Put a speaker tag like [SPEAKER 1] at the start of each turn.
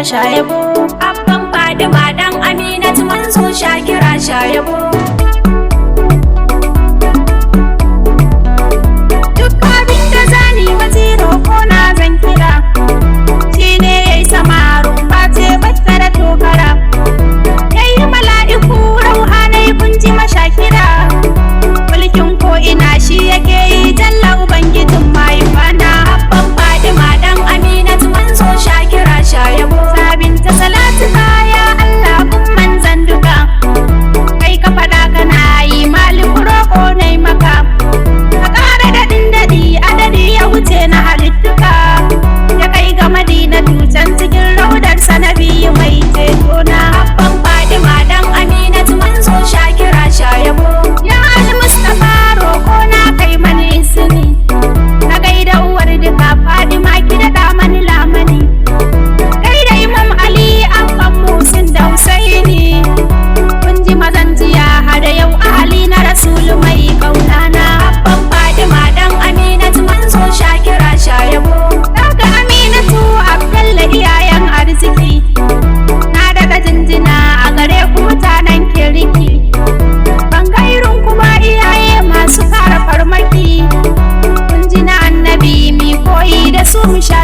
[SPEAKER 1] Shayabo, Abban Fadima dan Aminatu manzo Shakira Shayabo. Duk abin da zani maziro ko na zan kira, shi ne yayi sama rumfa ce batta da tokara, yayi mala'iku rauhanai kunji mashakira, mulkin ko ina shi yake yi jalla ubangijin mayuwana. Abban Fadima dan Aminatu manzo Shakira Shayabo, sabinta salatu ya Allah kun manzan duka, kai ka fada kana yi maliku roƙo nai maka, ka ƙara daɗin daɗi adadi ya wuce na halittuka, ya kai ga Madina tucan cikin raudar sanabi mai ceto na. Abban Fadima dan Aminatu manzo Shakira Shayabo, ya al-Mustafa roƙo na kai mani isini, na gaida uwar duka Fadima ki daɗa mani lamani, gaida Imam Ali Abban Musin da Husaini, kun ji mazan jiya hada yau ahali na Rasulu mai kaunana. Abban Fadima dan Aminatu manzo Shakira Shayabo, daga Aminatu Abdalla iyayen arziki, na daga jinjina a gare ku mutanen kirki, ban gairun kuma iyaye masu kara farmaki, kun ji na annabi mi koyi da su mu sha